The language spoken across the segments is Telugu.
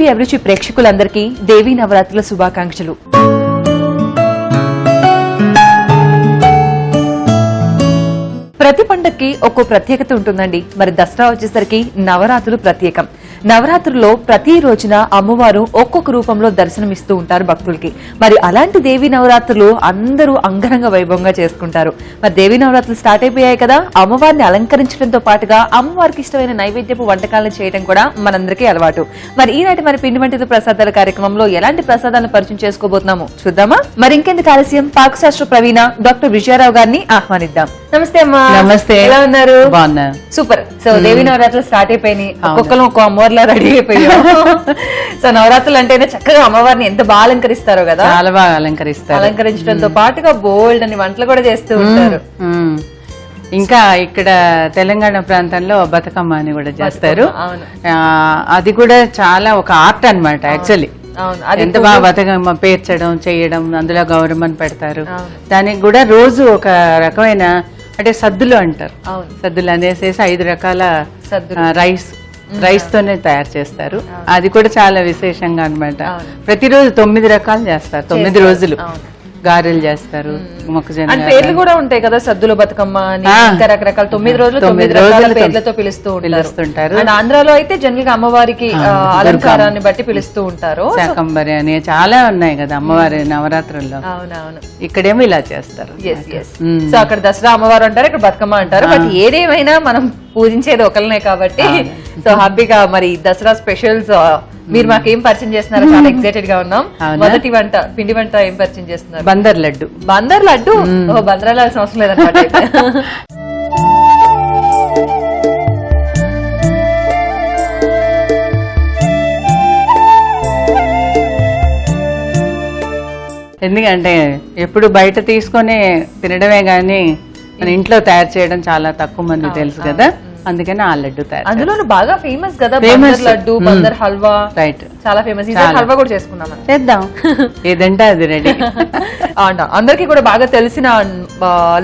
టీవీ అభిరుచి ప్రేక్షకులందరికీ దేవీ నవరాత్రుల శుభాకాంక్షలు. ప్రతి పండక్కి ఒక్కో ప్రత్యేకత ఉంటుందండి. మరి దసరా వచ్చేసరికి నవరాత్రులు ప్రత్యేకం. నవరాత్రుల్లో ప్రతి రోజున అమ్మవారు ఒక్కొక్క రూపంలో దర్శనమిస్తూ ఉంటారు భక్తులకి. మరి అలాంటి దేవీ నవరాత్రులు అందరూ అంగరంగ వైభవంగా చేసుకుంటారు. మరి దేవీ నవరాత్రులు స్టార్ట్ అయిపోయాయి కదా, అమ్మవారిని అలంకరించడంతో పాటుగా అమ్మవారికి ఇష్టమైన నైవేద్యపు వంటకాలను చేయడం కూడా మనందరికీ అలవాటు. మరి ఈనాటి మన పిండి వంటిత ప్రసాదాల కార్యక్రమంలో ఎలాంటి ప్రసాదాలను పరిచయం చేసుకోబోతున్నాము చూద్దామా? మరి ఇంకెందుకు ఆలస్యం, పాకశాస్త్ర ప్రవీణ డాక్టర్ విజయరావు గారిని ఆహ్వానిద్దాం. నమస్తే అమ్మా. నమస్తే. ఎలా ఉన్నారు? బాగున్నా. సూపర్. సో దేవీ నవరాత్రులు స్టార్ట్ అయిపోయినాయి, ఒక్కొక్కరు ఒక్క అమ్మవారిలా రెడీ అయిపోయాం. సో నవరాత్రులు అంటేనే చక్కగా అమ్మవారిని ఎంత బాగా అలంకరిస్తారో కదా. చాలా బాగా అలంకరిస్తారు. అలంకరించడంతో పాటుగా బోల్డ్ అని వంటలు కూడా చేస్తూ ఉంటారు. ఇంకా ఇక్కడ తెలంగాణ ప్రాంతంలో బతుకమ్మ అని కూడా చేస్తారు. అది కూడా చాలా ఒక ఆర్ట్ అన్నమాట యాక్చువల్లీ. ఎంత బాగా బతుకమ్మ పేర్చడం చేయడం, అందులో గౌరమ్మని పెడతారు. దానికి కూడా రోజు ఒక రకమైన అంటే సద్దులు అంటారు. సద్దులు అనేసి 5 రకాల రైస్ తోనే తయారు చేస్తారు. అది కూడా చాలా విశేషంగా అన్నమాట. ప్రతిరోజు 9 రకాలు చేస్తారు. 9 రోజులు గారెలు చేస్తారు. మొక్కజొన్న పేర్లు కూడా ఉంటాయి కదా, సద్దుల బతుకమ్మ అని ఇంకా రకరకాల 9 రోజులు 9 రకాల పేర్లతో పిలుస్తూ ఉంటారు. అండ్ ఆంధ్రాలో అయితే జనరల్ గా అమ్మవారికి అలంకారాన్ని బట్టి పిలుస్తూ ఉంటారు. శాకంబరి అని చాలా ఉన్నాయి కదా అమ్మవారి నవరాత్రుల్లో. అవునవును. ఇక్కడేమో ఇలా చేస్తారు. సో అక్కడ దసరా అమ్మవారు అంటారు, ఇక్కడ బతుకమ్మ అంటారు. బట్ ఏదేమైనా మనం పూజించేది ఒకరినే కాబట్టి సో హ్యాపీగా మరి దసరా స్పెషల్స్ మీరు మాకేం పరిచయం చేస్తున్నారు? చాలా ఎక్సైటెడ్ గా ఉన్నాం. మొదటి వంట పిండి వంట ఏం పరిచయం చేస్తున్నారు? బందర్ లడ్డు. బందర్ లడ్డు. బందర్ వెళ్ళాల్సిన అవసరం లేదన్నమాట. ఎందుకంటే ఎప్పుడు బయట తీసుకొని తినడమే గానీ మన ఇంట్లో తయారు చేయడం చాలా తక్కువ మంది తెలుసు కదా, అందుకని ఆ లడ్డు తయారు. అందులో బాగా ఫేమస్ కదా బందర్ లడ్డు, బందర్ హల్వా. రైట్, చాలా ఫేమస్. హల్వా కూడా చేసుకున్నాం, చేద్దాం ఏదంటే అది రెడీ. అందరికి కూడా బాగా తెలిసిన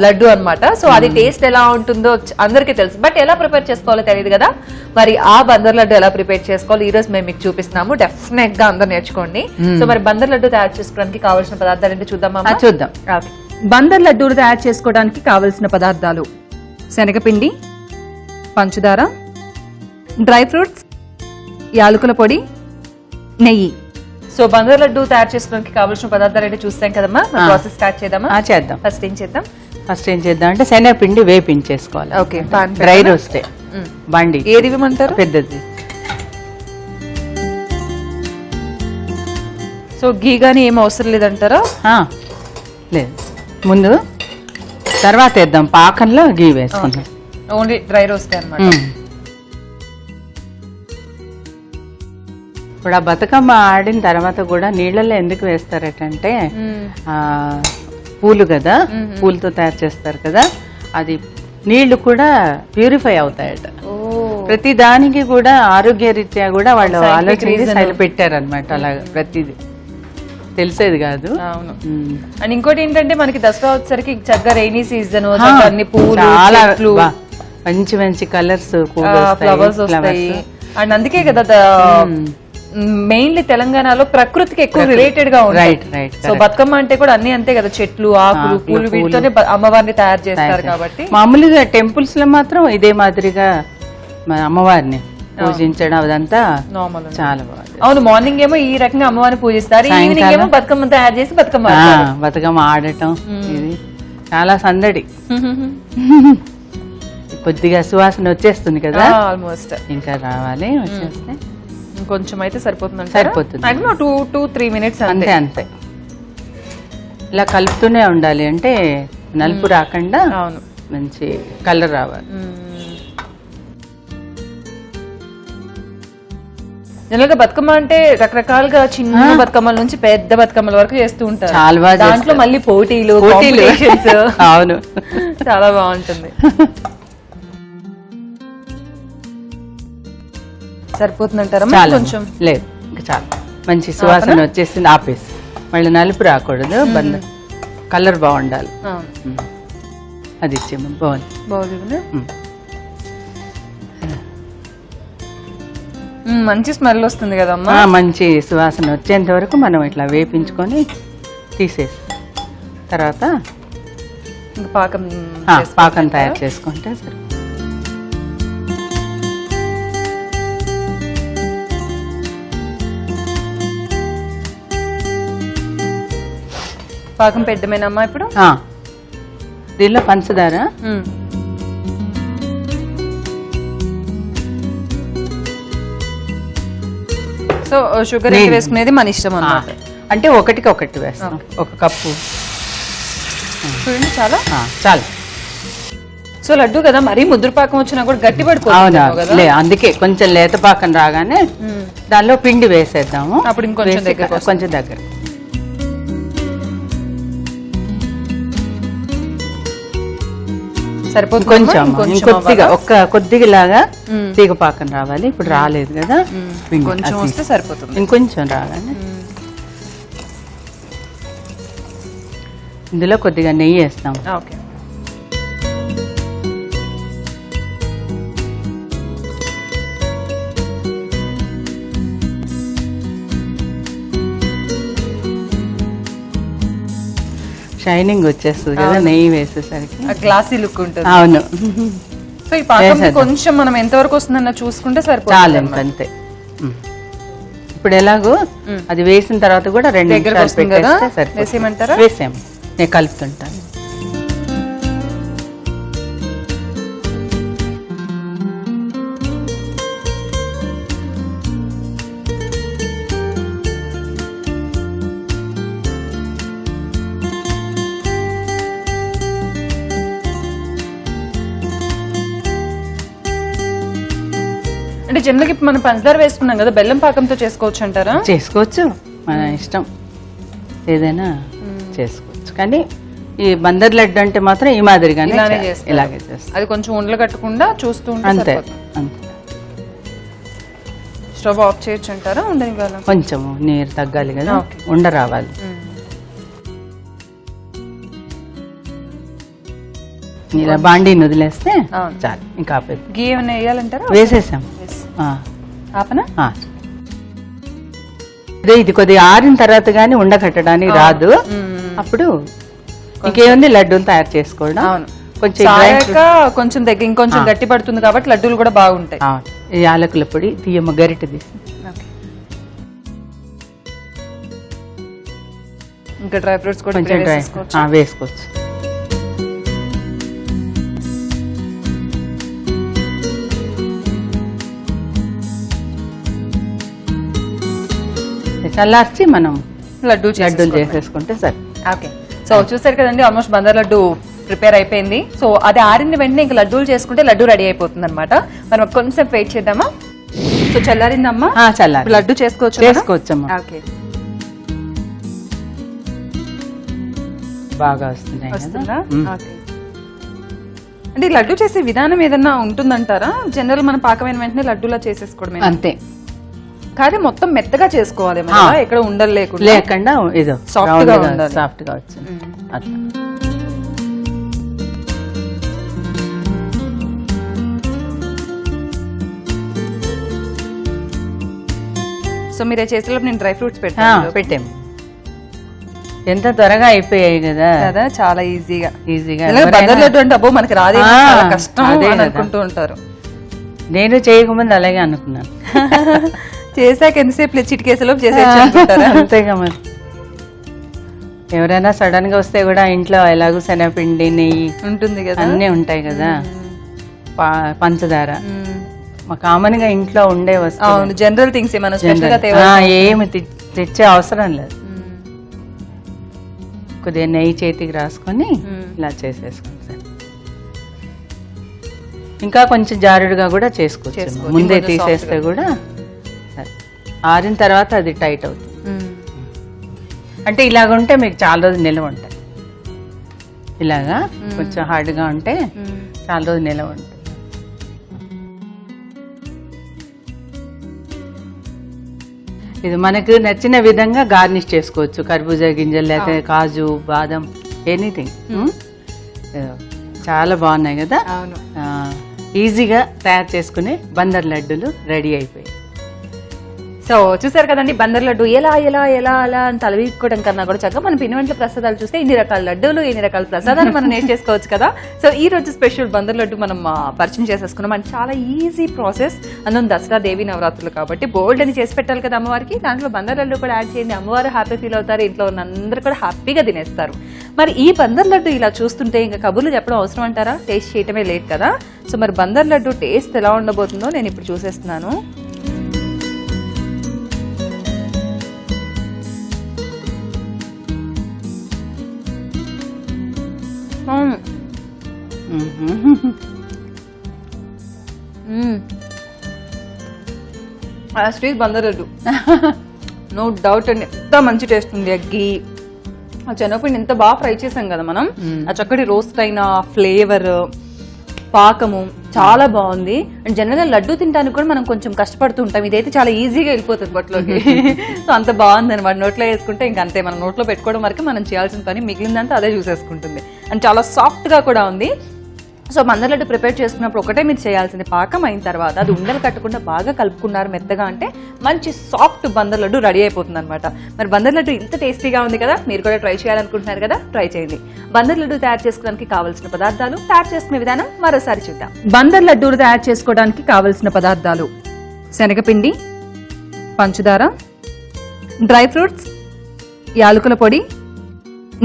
లడ్డు అన్నమాట. సో అది టేస్ట్ ఎలా ఉంటుందో అందరికీ తెలుసు, బట్ ఎలా ప్రిపేర్ చేసుకోవాలో తెలియదు కదా. మరి ఆ బందర్ లడ్డు ఎలా ప్రిపేర్ చేసుకోవాలి ఈ రోజు మేము మీకు చూపిస్తున్నాము. డెఫినెట్ గా అందరు నేర్చుకోండి. సో మరి బందర్ లడ్డు తయారు చేసుకోవడానికి కావాల్సిన పదార్థాలు ఏంటో చూద్దామా? చూద్దాం. బందర్ లడ్డూలు తయారు చేసుకోవడానికి కావలసిన పదార్థాలు: శనగపిండి, పంచదార, డ్రై ఫ్రూట్స్, యాలకుల పొడి, నెయ్యి. సో బందర్ లడ్డు తయారు చేసుకోవడానికి కావాల్సిన పదార్థాలు ఏంటో చూస్తాం కదమ్మా. ప్రాసెస్ స్టార్ట్ చేద్దామా? చేద్దాం. ఫస్ట్ ఏం చేద్దాం అంటే శనగపిండి వేపించేసుకోవాలి. ఓకే. డ్రై రోస్టే బండి. ఏది ఇవ్వమంటారు? పెద్దది. సో గీ గానీ ఏం అవసరం లేదంటారా? లేదు, ముందు తర్వాత వేద్దాం. పాకంలో గీ వేసుకుందాం. ఓన్లీ డ్రై రోస్ట్ అన్నమాట. ఇప్పుడు ఆ బతుకమ్మ ఆడిన తర్వాత కూడా నీళ్ళల్లో ఎందుకు వేస్తారటంటే పూలు కదా, పూలతో తయారు చేస్తారు కదా, అది నీళ్లు కూడా ప్యూరిఫై అవుతాయట. ప్రతి దానికి కూడా ఆరోగ్య రీత్యా కూడా వాళ్ళు ఆలోచన పెట్టారనమాట. అలాగా ప్రతిదీ తెలిసేది కాదు. అవును. అండ్ ఇంకోటి ఏంటంటే మనకి దసరా వచ్చేసరికి చక్కగా రైనీ సీజన్, అన్ని పూలు, చాలా మంచి మంచి కలర్స్, ఫ్లవర్స్ వస్తాయి. అండ్ అందుకే కదా మెయిన్లీ తెలంగాణలో ప్రకృతికి ఎక్కువ రిలేటెడ్ గా ఉంటుంది. సో బతుకమ్మ అంటే కూడా అన్ని అంతే కదా, చెట్లు, ఆకులు, పూలు, వీటితోనే అమ్మవారిని తయారు చేస్తారు కాబట్టి. మామూలుగా టెంపుల్స్ లో మాత్రం ఇదే మాదిరిగా అమ్మవారిని పూజించడం అదంతా నార్మల్, చాలా బాగుంది. అవును, మార్నింగ్ ఏమో ఈ రకంగా అమ్మవారిని పూజిస్తారు, ఈవినింగ్ ఏమో బతుకమ్మ తయారు చేసి బతుకమ్మ ఆడటం. ఇది చాలా సందడి. కొద్దిగా సువాసన వచ్చేస్తుంది కదా, ఆల్మోస్ట్ ఇంకా రావాలి. వచ్చేస్తే కొంచెం అయితే సరిపోతుంది. సరిపోతుంది. 2-3 minutes అంతే. అంతే. ఇలా కలుపుతూనే ఉండాలి, అంటే నలుపు రాకుండా మంచి కలర్ రావాలి. జనరల్ గా బతుకమ్మ అంటే రకరకాలుగా చిన్న బతుకమ్మల నుంచి పెద్ద బతుకమ్మల వరకు చేస్తూ ఉంటారు. దాంట్లో మళ్ళీ పోటీలు. అవును, చాలా బాగుంటుంది. సరిపోతుందంటారా? కొంచెం లేదు, ఇంకా చాలా మంచి సువాసన వచ్చేసింది. ఆపేసి మళ్ళీ నలుపు రాకూడదు, కలర్ బాగుండాలి. అది ఇచ్చేమో బాగుంది. మంచి స్మెల్ వస్తుంది కదమ్మా. మంచి సువాసన వచ్చేంత వరకు మనం ఇట్లా వేపించుకొని తీసేసి తర్వాత ఇంకా పాకం పాకం తయారు చేసుకుంటే సరే. పాకం పెట్టడమేనమ్మా ఇప్పుడు. దీనిలో పంచదార, సో షుగర్ వేసుకునేది మన ఇష్టం అన్నమాట. అంటే ఒకటికి ఒకటి వేస్తాం. ఒక కప్పు చూడండి చాలా చాలు. సో లడ్డు కదా మరీ ముద్ర పాకం వచ్చినా కూడా గట్టి పడిపోతుంది. అందుకే కొంచెం లేత పాకం రాగానే దానిలో పిండి వేసేద్దాము. అప్పుడు ఇంకొంచెం దగ్గర కొంచెం దగ్గర. సరిపోతుంది. కొంచెం కొద్దిగా లాగా తీగ పాకం రావాలి. ఇప్పుడు రాలేదు కదా, కొంచెం వస్తే సరిపోతుంది. ఇంకొంచెం రాగానే ఇందులో కొద్దిగా నెయ్యి వేస్తాం. ఓకే. షైనింగ్ వచ్చేస్తుంది కదా నెయ్యి వేసేసరికి, గ్లాసీ లుక్ ఉంటుంది. అవును. సో ఈ పాకం కొంచెం మనం ఎంతవరకు వస్తుందన్న చూసుకుంటే సరిపోతుంది. అంతే. ఇప్పుడు ఎలాగో అది వేసిన తర్వాత కూడా 2 నిమిషాలు పెట్టేస్తే సరిపోతుంది. వేసేయమంటారా? వేసాము, నేను కలుపుతుంటాను. అంటే జనరల్గా ఇప్పుడు మనం పంచదార వేసుకున్నాం కదా, బెల్లం పాకంతో చేసుకోవచ్చు అంటారా? చేసుకోవచ్చు, మన ఇష్టం, ఏదైనా చేసుకోవచ్చు. కానీ ఈ బందర్ లడ్డు అంటే మాత్రం ఈ మాదిరిగానే ఇలాగే చేస్తాం. అది కొంచెం ఉండలు కట్టకుండా చూస్తూ అంతే. స్టవ్ ఆఫ్ చేయొచ్చు అంటారా? ఉండని కొంచెం నీరు తగ్గాలి కదా, ఉండ రావాలి. ఇలా బాండీని వదిలేస్తే చాలు, ఇంకా ఆపేది. గీ ఏమైనా వేయాలంటారా? వేసేసాం. ఆపనా? అదే ఇది కొద్దిగా ఆరిన తర్వాత గానీ ఉండ కట్టడానికి రాదు. అప్పుడు ఇంకేముంది, లడ్డూలు తయారు చేసుకోవడం. కొంచెం దగ్గర ఇంకొంచెం గట్టి పడుతుంది కాబట్టి లడ్డూలు కూడా బాగుంటాయి. యాలకుల పొడి తీయమ్మ గరిటది. ఇంకా డ్రై ఫ్రూట్స్ కూడా వేసుకోవచ్చు. చల్లార్చి మనం లడ్డూలు చేసేసుకుంటే సరే. ఓకే. సో చూసారు కదండి, ఆల్మోస్ట్ బందర్ లడ్డు ప్రిపేర్ అయిపోయింది. సో అది ఆరిన వెంటనే ఇంకా లడ్డూలు చేసుకుంటే లడ్డు రెడీ అయిపోతుంది అనమాట. మనం కొంచెం వెయిట్ చేద్దామా? సో చల్లారిందమ్మా? చల్లారి లడ్డు చేసుకోవచ్చమ్మా. ఓకే. బాగా వస్తున్నాయి. అంటే లడ్డు చేసే విధానం ఏదన్నా ఉంటుందంటారా? జనరల్ మనం పాకమైన వెంటనే లడ్డూలా చేసేసుకోవడమే అంతే. కానీ మొత్తం మెత్తగా చేసుకోవాలి, ఎక్కడ ఉండలు లేకుండా ఏదో సాఫ్ట్ గా వచ్చింది అట్లా. సో మీరే చేసేలోపు నేను డ్రై ఫ్రూట్స్ పెట్టాము. ఎంత త్వరగా అయిపోయాయి కదా, చాలా ఈజీగా. బందర్ లడ్డు అంటే అబ్బో మనకి రాదే, కష్టం అనుకుంటూ ఉంటారు. నేను చేయకముందు అలాగే అనుకున్నాను. చేశాక ఎంతసేపు చిటికేసేలోపు చేసేటారా? అంతేగా మరి. ఎవరైనా సడన్ గా వస్తే కూడా ఇంట్లో ఎలాగో శనగపిండి, నెయ్యి ఉంటుంది కదా, అన్నీ ఉంటాయి కదా, పంచదార కామన్ గా ఇంట్లో ఉండే వస్తువులు, జనరల్ థింగ్స్ ఏమి తెచ్చే అవసరం లేదు. కొద్దిగా నెయ్యి చేతికి రాసుకొని ఇలా చేసేసుకుంటాం. ఇంకా కొంచెం జారుడుగా కూడా చేసుకోవచ్చు, ముందే తీసేస్తే కూడా. ఆరిన తర్వాత అది టైట్ అవుతుంది. అంటే ఇలాగ ఉంటే మీకు చాలా రోజులు నిల్వ ఉంటాయి. ఇలాగా కొంచెం హార్డ్గా ఉంటే చాలా రోజులు నిల్వ ఉంటుంది. ఇది మనకు నచ్చిన విధంగా గార్నిష్ చేసుకోవచ్చు. కర్బూజా గింజలు, లేకపోతే కాజు, బాదం, ఎనీథింగ్. చాలా బాగున్నాయి కదా. ఈజీగా తయారు చేసుకునే బందర్ లడ్డూలు రెడీ అయిపోయాయి. సో చూసారు కదండి, బందర్ లడ్డు ఎలా ఎలా ఎలా అలా అని తలవీక్కోవడం కన్నా కూడా చక్కగా మన పిండి వంటల ప్రసాదాలు చూస్తే ఇన్ని రకాల లడ్డూలు, ఇన్ని రకాల ప్రసాదాలు మనం నేర్చేసుకోవచ్చు కదా. సో ఈ రోజు స్పెషల్ బందర్ లడ్డు మనం పరిచయం చేసేసుకున్నాం. అండ్ చాలా ఈజీ ప్రాసెస్. అందులో దసరా దేవి నవరాత్రులు కాబట్టి బోల్డ్ అని చేసి పెట్టాలి కదా అమ్మవారికి. దాంట్లో బందర్ లడ్డు కూడా యాడ్ చేయండి, అమ్మవారు హ్యాపీ ఫీల్ అవుతారు, ఇంట్లో ఉన్న అందరూ కూడా హ్యాపీగా తినేస్తారు. మరి ఈ బందర్ లడ్డు ఇలా చూస్తుంటే ఇంకా కబుర్లు చెప్పడం అవసరం అంటారా? టేస్ట్ చేయటమే లేట్ కదా. సో మరి బందర్ లడ్డు టేస్ట్ ఎలా ఉండబోతుందో నేను ఇప్పుడు చూసేస్తున్నాను. Sweet Bandar laddu no doubt అండి, ఎంత మంచి టేస్ట్ ఉంది. అగ్గి ఆ శనగపిండి ఎంత బాగా ఫ్రై చేసాం కదా మనం, ఆ చక్కటి రోస్ట్ అయిన ఫ్లేవర్, పాకము చాలా బాగుంది. అండ్ జనరల్ గా లడ్డు తినడానికి కూడా మనం కొంచెం కష్టపడుతూ ఉంటాం, ఇదైతే చాలా ఈజీగా వెళ్ళిపోతుంది బొట్లోకి. సో అంత బాగుంది అనమాట. నోట్లో వేసుకుంటే ఇంకా అంతే, మనం నోట్లో పెట్టుకోవడం వరకు మనం చేయాల్సిన పని, మిగిలిందంతా అదే చూసేసుకుంటుంది. అండ్ చాలా సాఫ్ట్ గా కూడా ఉంది. సో బందర్ లడ్డు ప్రిపేర్ చేసుకున్నప్పుడు ఒకటే మీరు చేయాల్సింది, పాకం అయిన తర్వాత అది ఉండలు కట్టకుండా బాగా కలుపుకున్నారు మెత్తగా అంటే మంచి సాఫ్ట్ బందర్ లడ్డు రెడీ అయిపోతుంది అనమాట. మరి బందర్ లడ్డు ఇంత టేస్టీగా ఉంది కదా, మీరు కూడా ట్రై చేయాలనుకుంటున్నారు కదా, ట్రై చేయండి. బందర్ లడ్డు తయారు చేసుకోవడానికి కావాల్సిన పదార్థాలు, తయారు చేసుకునే విధానం మరోసారి చూద్దాం. బందర్ లడ్డూలు తయారు చేసుకోవడానికి కావాల్సిన పదార్థాలు: శనగపిండి, పంచదార, డ్రై ఫ్రూట్స్, యాలకుల పొడి,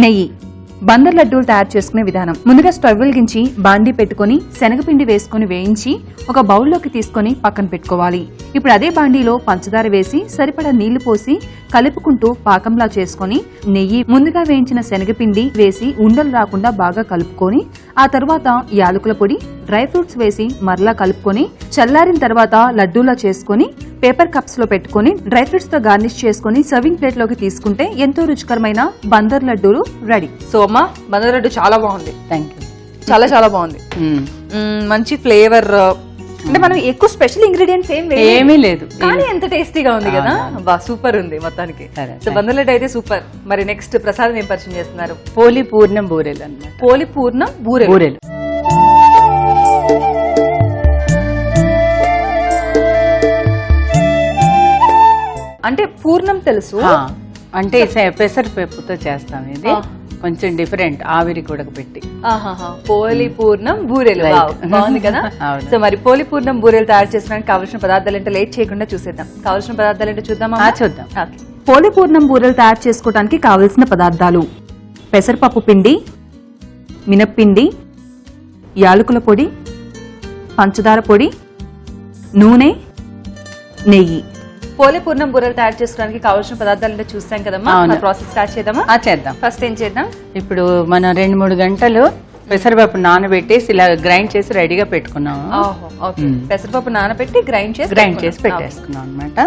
నెయ్యి. బందర్ లడ్డూలు తయారు చేసుకునే విధానం: ముందుగా స్టవ్ వెలిగించి బాండీ పెట్టుకుని శనగపిండి వేసుకుని వేయించి ఒక బౌల్లోకి తీసుకుని పక్కన పెట్టుకోవాలి. ఇప్పుడు అదే బాండీలో పంచదార వేసి సరిపడా నీళ్లు పోసి కలుపుకుంటూ పాకంలా చేసుకుని నెయ్యి, ముందుగా వేయించిన శనగపిండి వేసి ఉండలు రాకుండా బాగా కలుపుకొని ఆ తర్వాత యాలకుల పొడి, డ్రై ఫ్రూట్స్ వేసి మరలా కలుపుకొని చల్లారిన తర్వాత లడ్డూలా చేసుకుని పేపర్ కప్స్ లో పెట్టుకుని డ్రై ఫ్రూట్స్ తో గార్నిష్ చేసుకుని సర్వింగ్ ప్లేట్ లోకి తీసుకుంటే ఎంతో రుచికరమైన బందర్ లడ్డూలు రెడీ. సో అమ్మ, బందర్ లడ్డు చాలా బాగుంది. Thank you. చాలా చాలా బాగుంది. మంచి ఫ్లేవర్. అంటే మనం ఎక్కువ స్పెషల్ ఇంగ్రీడియంట్స్ ఏమీ లేదు, కానీ ఎంత టేస్టీగా ఉంది కదా. బా సూపర్ ఉంది మొత్తానికి. సో బందర్ లడ్డు అయితే సూపర్. మరి నెక్స్ట్ ప్రసాదం ఏం పరిచయం చేస్తున్నారు? పోలి పూర్ణం బూరెలు అన్నమాట. పోలి పూర్ణం బూరెలు. అంటే పూర్ణం తెలుసు, అంటే పెసరపప్పుతో చేస్తాం. ఇది కొంచెం డిఫరెంట్, ఆవిరి ఉడకబెట్టి. పోలి పూర్ణం బూరెలు బాగుంది కదా. సో మరి పోలి పూర్ణం బూరెలు తయారు చేసుకోవడానికి కావాల్సిన పదార్థాలు ఏంటో లేట్ చేయకుండా చూసేద్దాం. కావాల్సిన పదార్థాలు ఏంటో చూద్దామా? చూద్దాం. పోలి పూర్ణం బూరెలు తయారు చేసుకోవడానికి కావలసిన పదార్థాలు: పెసరపప్పు పిండి, మినప్పిండి, యాలకుల పొడి, పంచదార పొడి, నూనె, నెయ్యి. పోలి పూర్ణం బూరెలు తయారు చేసుకోవడానికి కావాల్సిన పదార్థాలు చూస్తాం కదమ్మా. ప్రాసెస్ స్టార్ట్ చేద్దామా? చేద్దాం. ఫస్ట్ ఏం చేద్దాం? ఇప్పుడు మనం 2-3 గంటలు పెసరపప్పు నానబెట్టేసి ఇలా గ్రైండ్ చేసి రెడీగా పెట్టుకున్నాము. పెసరపప్పు నానబెట్టి గ్రైండ్ చేసి పెట్టేసుకున్నాం అనమాట.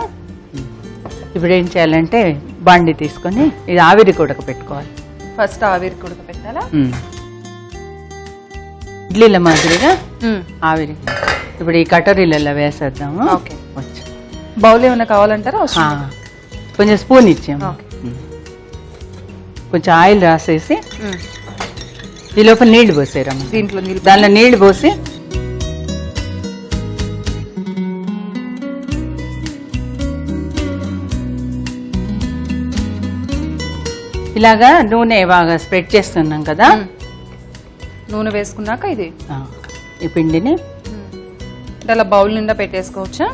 ఇప్పుడు ఏం చేయాలంటే బాండి తీసుకొని ఇది ఆవిరి ఉడకపెట్టుకోవాలి. ఫస్ట్ ఆవిరి ఉడకపెట్టాలా? ఇడ్లీల మాదిరిగా ఆవిరి. ఇప్పుడు ఈ కటోరీలలో వేసేద్దాము. బౌల్ ఏమైనా కావాలంటారా? కొంచెం స్పూన్ ఇచ్చాము. కొంచెం ఆయిల్ రాసేసి ఈ లోపల నీళ్లు పోసారమ్మ. దీంట్లో దానిలో నీళ్లు పోసి ఇలాగా నూనె బాగా స్ప్రెడ్ చేస్తున్నాం కదా. నూనె వేసుకున్నాక ఇది ఈ పిండిని అలా బౌల్ నిండా పెట్టేసుకోవచ్చా?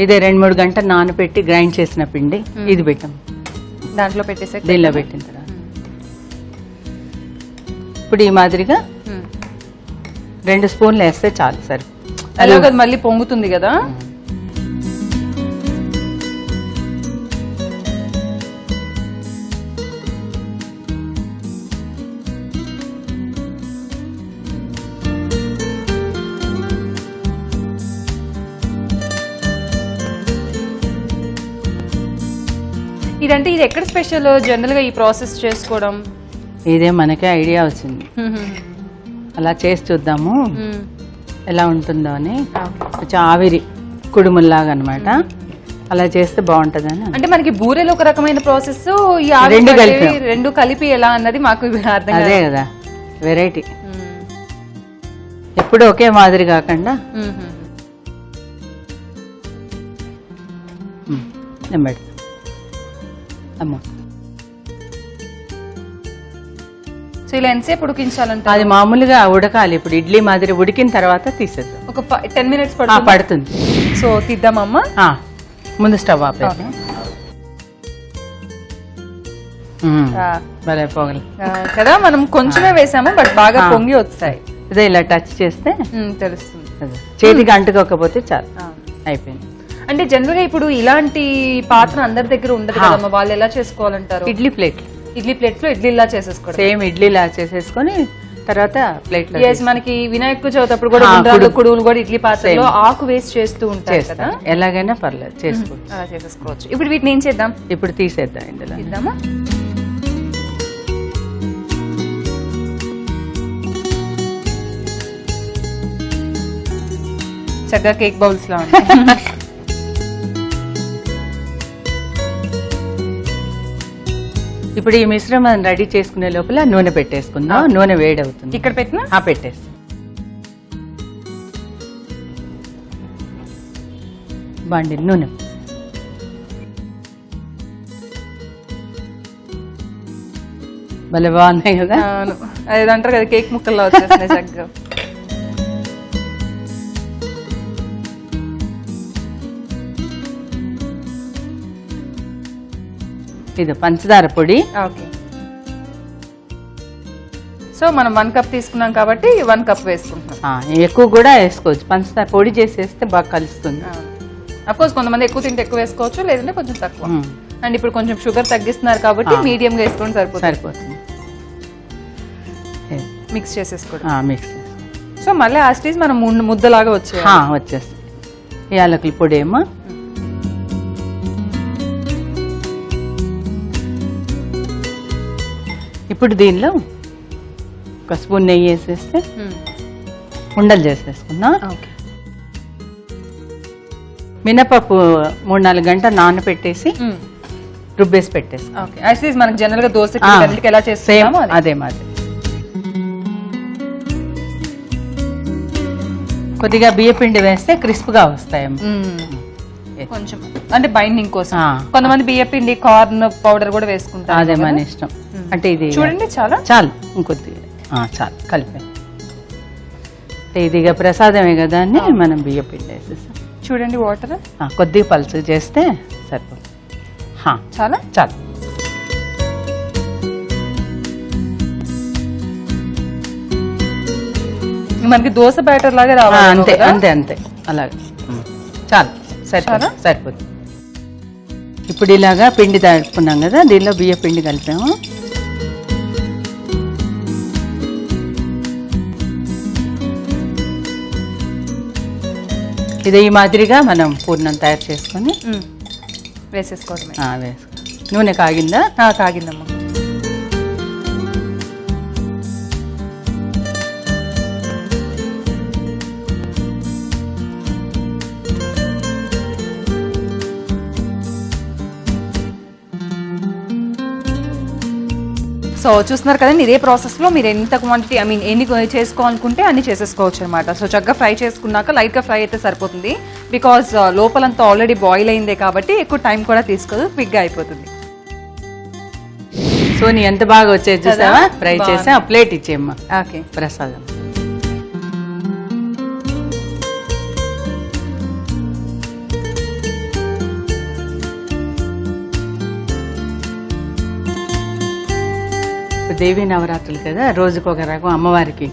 ఇదే 2-3 గంటలు నానబెట్టి గ్రైండ్ చేసిన పిండి ఇది పెట్టాం. దాంట్లో పెట్టేసే దీనిలో పెట్టిన తర్వాత ఇప్పుడు ఈ మాదిరిగా 2 స్పూన్లు వేస్తే చాలు. సరే, అలాగే మళ్ళీ పొంగుతుంది కదా. ఇదంటే ఇది ఎక్కడ స్పెషల్ జనరల్ గా ఈ ప్రాసెస్ చేసుకోవడం? ఇదే మనకే ఐడియా వచ్చింది, అలా చేసి చూద్దాము ఎలా ఉంటుందో అని. కొంచెం ఆవిరి కుడుముల్లాగా అనమాట, అలా చేస్తే బాగుంటదని. అంటే మనకి బూరెలు ఒక రకమైన ప్రాసెస్, రెండు కలిపి ఎలా అన్నది మాకు అర్థం. అదే కదా వెరైటీ, ఎప్పుడు ఒకే మాదిరి కాకుండా. నేను పెడతా అమ్మ. సో ఇలా ఎంతసేపు ఉడికించాలంటే? అది మామూలుగా ఉడకాలి. ఇప్పుడు ఇడ్లీ మాదిరి ఉడికిన తర్వాత తీసేద్దాం. ఒక 10 minutes పడుతుంది. సో తీద్దామమ్మా. ముందు స్టవ్ ఆపేది. భలే పొగలు కదా. మనం కొంచెమే వేసాము బట్ బాగా పొంగి వస్తాయి. ఇదే ఇలా టచ్ చేస్తే తెలుస్తుంది. చేతికి అంటుకోకపోతే చాలు, అయిపోయింది. అంటే జనరల్ గా ఇప్పుడు ఇలాంటి పాత్ర అందరి దగ్గర ఉండదు కదమ్మా, వాళ్ళు ఎలా చేసుకోవాలంటారు? ఇడ్లీ ప్లేట్ లో ఇడ్లీ ఇలా చేసేసుకోవడం. సేమ్ ఇడ్లీలా చేసేసుకొని తర్వాత ప్లేట్ లో. మనకి వినాయక చవితి అప్పుడు కూడా గుండ్రాలు కుడువులు కూడా ఇడ్లీ పాత్రలో ఆకు వేసి చేస్తూ ఉంటారు కదా. ఎలాగైనా పర్లేదు, చేసుకోవచ్చు. అలా చేసేసుకోవచ్చు. ఇప్పుడు వీటిని ఏం చేద్దాం? ఇప్పుడు తీసేద్దాం. ఇందులో తీద్దామా? చక్కగా కేక్ బౌల్స్ లా ఉంటాయి. ఇప్పుడు ఈ మిశ్రమం రెడీ చేసుకునే లోపల నూనె పెట్టేసుకుందాం. నూనె వేడవుతుంది. ఇక్కడ పెట్టినా పెట్టేసి బాండి నూనె. భలే బాగున్నాయి కదా. అది అంటారు కదా కేక్ ముక్కల్లో వచ్చేస్తున్నాయి చక్కగా. ఇది పంచదార పొడి. ఓకే. సో మనం 1 cup తీసుకున్నాం కాబట్టి 1 cup వేసుకుంటున్నాం. ఎక్కువ కూడా వేసుకోవచ్చు. పంచదార పొడి చేసేస్తే బాగా కలుస్తుంది. అఫ్ కోర్స్ కొంతమంది ఎక్కువ తింటే ఎక్కువ వేసుకోవచ్చు, లేదంటే కొంచెం తక్కువ. అండ్ ఇప్పుడు కొంచెం షుగర్ తగ్గిస్తున్నారు కాబట్టి మీడియం గా వేసుకుంటే సరిపోతుంది. మిక్స్ చేసేసుకోండి. మిక్స్. సో మళ్ళీ ఆస్టీస్ మనం ముద్దలాగా వచ్చేస్తుంది. యాలకుల పొడి ఏమో. ఇప్పుడు దీనిలో ఒక స్పూన్ నెయ్యి వేసేస్తే ఉండలు చేసేసుకుందాం. మినపప్పు 3-4 గంటలు నానబెట్టేసి రుబ్బేసి పెట్టేసి. మనకి జనరల్ గా దోశ ఎలా చేస్తామో అదే మాది. కొద్దిగా బియ్య పిండి వేస్తే క్రిస్ప్ గా వస్తాయి కొంచెం, అంటే బైండింగ్ కోసం. కొంతమంది బియ్య పిండి కార్న్ పౌడర్ కూడా వేసుకుంటారు. అదే మన ఇష్టం. అంటే ఇది చూడండి చాలు ఇంకొద్దిగా చాలు కలిపి. ఇదిగా ప్రసాదమే కదా అని మనం బియ్య పిండి వేసేస్తాం. చూడండి వాటర్ కొద్దిగా పలుచగా చేస్తే సరిపోతుంది. చాలు. మనకి దోశ బ్యాటర్ లాగా రావాలి. అంతే అంతే అంతే అలాగే చాలు, సరిపోతుంది. ఇప్పుడు ఇలాగా పిండి తడుపుకున్నాం కదా, దీనిలో బియ్య పిండి కలిపాము. ఇది ఈ మాదిరిగా మనం పూర్ణం తయారు చేసుకొని వేసేసుకోవడమే. నూనె కాగిందా? కాగిందమ్మా. సో చూస్తున్నారు కదండి, ఇదే ప్రాసెస్ లో మీరు ఎంత క్వాంటిటీ ఎన్ని చేసుకోవాలనుకుంటే అన్ని చేసేసుకోవచ్చు అనమాట. సో చక్కగా ఫ్రై చేసుకున్నాక లైట్ గా ఫ్రై అయితే సరిపోతుంది. బికాస్ లోపలంతా ఆల్రెడీ బాయిల్ అయిందే కాబట్టి ఎక్కువ టైం కూడా తీసుకోదు, క్విక్ గా అయిపోతుంది. సో నీ ఎంత బాగా వచ్చేది చూసావా? ఫ్రై చేసా. ప్లేట్ ఇచ్చేయమ్మా. ఓకే. ప్రసాదం. దేవీ నవరాత్రులు కదా, రోజుకొక రకం అమ్మవారికి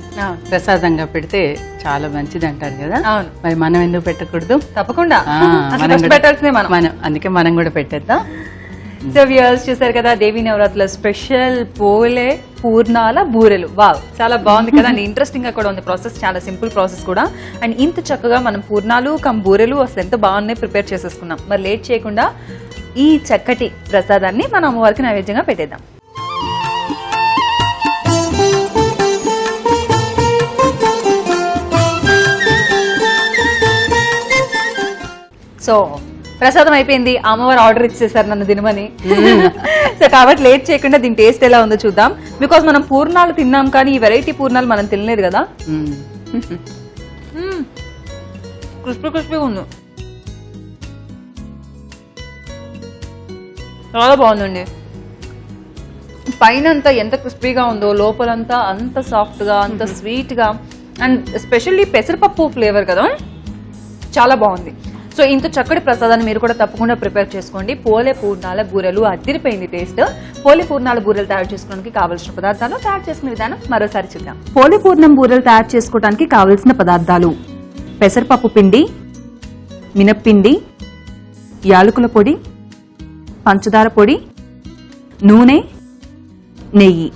ప్రసాదంగా పెడితే చాలా మంచిది అంటారు కదా. మరి మనం ఎందుకు పెట్టకూడదు? తప్పకుండా అందుకే మనం కూడా పెట్టేద్దాం. సో వ్యూవర్స్ చూసారు కదా, దేవీ నవరాత్రుల స్పెషల్ పూర్ణాల బూరెలు. వావ్, చాలా బాగుంది కదా అండి. ఇంట్రెస్టింగ్ గా కూడా ఉంది ప్రాసెస్, చాలా సింపుల్ ప్రాసెస్ కూడా. అండ్ ఇంత చక్కగా మనం పూర్ణాలు బూరెలు అసలు ఎంత బాగున్నాయి ప్రిపేర్ చేసేసుకున్నాం. మరి లేట్ చేయకుండా ఈ చక్కటి ప్రసాదాన్ని మన అమ్మవారికి నైవేద్యంగా పెట్టేద్దాం. సో ప్రసాదం అయిపోయింది, అమ్మవారు ఆర్డర్ ఇచ్చేసారు నన్ను తినమని. సో కాబట్టి లేట్ చేయకుండా దీని టేస్ట్ ఎలా ఉందో చూద్దాం. బికాస్ మనం పూర్ణాలు తిన్నాం కానీ ఈ వెరైటీ పూర్ణాలు మనం తినలేదు కదా. క్రిస్పీ ఉంది. చాలా బాగుందండి. పైన అంతా ఎంత క్రిస్పీగా ఉందో లోపలంతా అంత సాఫ్ట్ గా అంత స్వీట్ గా అండ్ ఎస్పెషల్లీ పెసరపప్పు ఫ్లేవర్ కదా, చాలా బాగుంది. సో ఇంత చక్కటి ప్రసాదాన్ని మీరు కూడా తప్పకుండా ప్రిపేర్ చేసుకోండి. పోలే పూర్ణాల బూరెలు అదిరిపోయింది టేస్ట్. పోలే పూర్ణాల బూరెలు తయారు చేసుకోవడానికి కావలసిన పదార్థాలు, తయారు చేసుకునే విధానం మరోసారి చూద్దాం. పోలే పూర్ణం బూరెలు తయారు చేసుకోవడానికి కావలసిన పదార్థాలు: పెసరపప్పు పిండి, మినప్పిండి, యాలకుల పొడి, పంచదార పొడి, నూనె, నెయ్యి.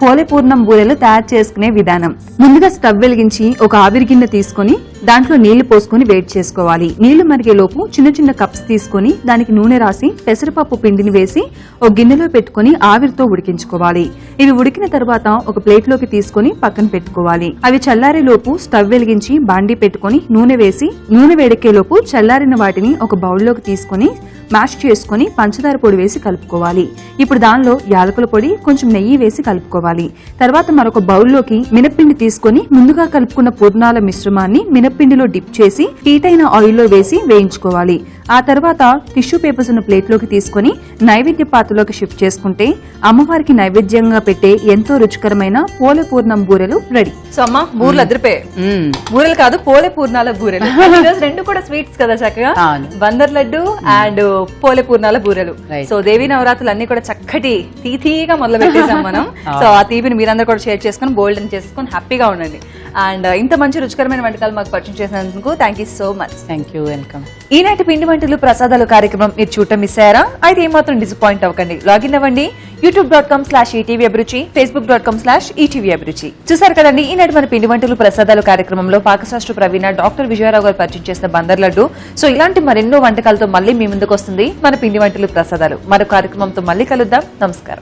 పోలే పూర్ణం బూరెలు తయారు చేసుకునే విధానం: ముందుగా స్టవ్ వెలిగించి ఒక ఆవిరి గిన్నె తీసుకుని దాంట్లో నీళ్లు పోసుకుని వేడి చేసుకోవాలి. నీళ్లు మరిగేలోపు చిన్న చిన్న కప్స్ తీసుకుని దానికి నూనె రాసి పెసరపప్పు పిండిని వేసి ఒక గిన్నెలో పెట్టుకుని ఆవిరితో ఉడికించుకోవాలి. ఇవి ఉడికిన తర్వాత ఒక ప్లేట్ లోకి తీసుకుని పక్కన పెట్టుకోవాలి. అవి చల్లారే లోపు స్టవ్ వెలిగించి బాండీ పెట్టుకుని నూనె వేసి నూనె వేడెక్కేలోపు చల్లారిన వాటిని ఒక బౌల్లోకి తీసుకుని మ్యాష్ చేసుకుని పంచదార పొడి వేసి కలుపుకోవాలి. ఇప్పుడు దానిలో యాలకుల పొడి, కొంచెం నెయ్యి వేసి కలుపుకోవాలి. తర్వాత మరొక బౌల్లోకి మినప్పిండి తీసుకుని ముందుగా కలుపుకున్న పూర్ణాల మిశ్రమాన్ని మినప్పిండిలో డిప్ చేసి హీట్ అయిన ఆయిల్లో వేసి వేయించుకోవాలి. ఆ తర్వాత టిష్యూ పేపర్స్ ఉన్న ప్లేట్ లోకి తీసుకుని నైవేద్య పాత్రలోకి షిఫ్ట్ చేసుకుంటే అమ్మవారికి నైవేద్యంగా పెట్టే ఎంతో రుచికరమైన పోలే పూర్ణం బూరెలు రెడీ. సో అమ్మ, బూరెలు అదిరిపోయాయి. బూరెలు కాదు, పోలే పూర్ణాల బూరెలు. రెండు కూడా స్వీట్స్ కదా చక్కగా, బందర్ లడ్డు అండ్ పోలే పూర్ణాల బూరెలు. సో దేవీ నవరాత్రులు అన్ని కూడా చక్కటి తీతీగా మొదలు పెట్టేసాం మనం. సో ఆ తీపిని మీరందరూ కూడా షేర్ చేసుకుని బోల్డెన్ చేసుకుని హ్యాపీగా ఉండండి. అండ్ ఇంత మంచి రుచికరమైన వంటకాలు మాకు పరిచయం చేసినందుకు thank you so much. Thank you, welcome. ఈనాటి పిండి వంటలు ప్రసాదాలు కార్యక్రమం మీరు చూడటం మిస్ అయ్యారా? అయితే ఏమాత్రం డిసప్పాయింట్ అవ్వకండి. లాగిన్ అవ్వండి youtube.com/ETV అభిరుచి, facebook.com/ETV అభిరుచి. చూసారు కదండి, ఈనాటి మన పిండి వంటలు ప్రసాదాలు కార్యక్రమంలో పాకశాస్త్ర ప్రవీణ డాక్టర్ విజయరావు గారు పరిచయం చేసిన బందర్ లడ్డు. సో ఇలాంటి మరెన్నో వంటకాలతో మళ్ళీ మీ ముందుకు వస్తుంది మన పిండి వంటలు ప్రసాదాలు. మరో కార్యక్రమంతో మళ్ళీ కలుద్దాం. నమస్కారం.